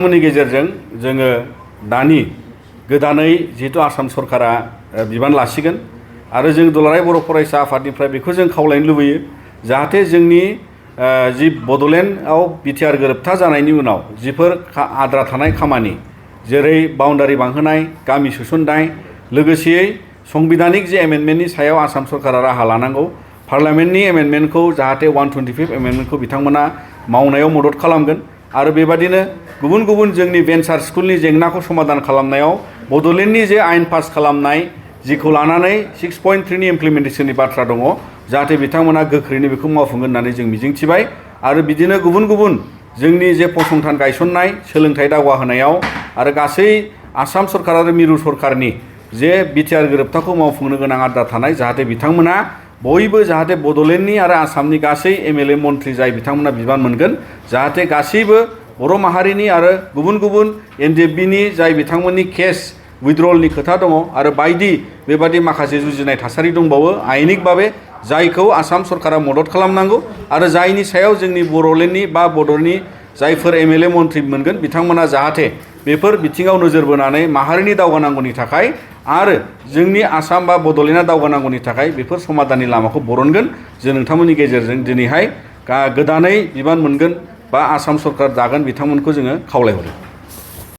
नि गेजेरजों जोङो दानि गोदानै जिहेतु आसाम सरकारा बिबान लासिगोन आरो जों दुलाराय बर' फरायसा आफादनिफ्राय बेखौ जों खावलायनो लुबैयो जाहाथे जोंनि जि बड'लेण्डआव बिटिआर गोरोबथा जानायनि उनाव जिफोर आद्रा थानाय खामानि जेरै बाउन्डारि बांहोनाय गामि सोसननाय लोगोसेयै संबिधानिक जे एमेन्डमेन्टनि सायाव आसाम सरकारा राहा लानांगौ पार्लियामेन्टनि एमेन्डमेन्टखौ जाहाथे 125 एमेन्डमेन्टखौ बिथांमोना मावनायाव मदद खालामगोन आरो बेबादिनो गुबुन गुबुन जोंनि भेन्सार स्कुलनि जेंनाखौ समाधान खालामनायाव बड'लेण्डनि जे आयेन पास खालामनाय जिखौ लानानै 6.3 नि इमप्लिमेन्टेसननि बाथ्रा दङ जाहाथे बिथांमोना गोख्रैनो बेखौ मावफुंगोन होननानै जों मिजिंथिबाय आरो बिदिनो गुबुन गुबुन जोंनि जे फसंथान गायसननाय सोलोंथाइ दावगाहोनायाव आरो गासै आसाम सरकार आरो मिरु सरकारनि जे बिटिआर गोरोबथाखौ मावफुंनो गोनां आद्रा थानाय जाहाथे बिथांमोना बयबो जाहाथे बड'लेण्डनि आरो आसामनि गासै एमएलए मन्थ्रि जाय बिथांमोना बिबान मोनगोन जाहाथे गासैबो बर' माहारिनि आरो गुबुन गुबुन एनडिएफबिनि जाय बिथांमोननि केस उइथड्रलनि खोथा दङ आरो बायदि बेबादि माखासे जुजिनाय थासारि दंबावो आयेनिक भाबे जायखौ आसाम सरकारा मदद खालामनांगौ आरो जायनि सायाव जोंनि बड'लेण्डनि बा बड'नि जायफोर एमएलए मन्थ्रि मोनगोन बिथांमोना जाहाथे बेफोर बिथिङाव नोजोर बोनानै माहारिनि दावगानांगौनि थाखाय आरो जोंनि आसाम बा बड'लेण्डआ दावगानांगौनि थाखाय बेफोर समाधाननि लामाखौ बरनगोन जों नोंथांमोननि गेजेरजों दिनैहाय गोदानै बिबान मोनगोन बा आसाम सरकार दागोन बिथांमोनखौ जोङो खावलायहरो।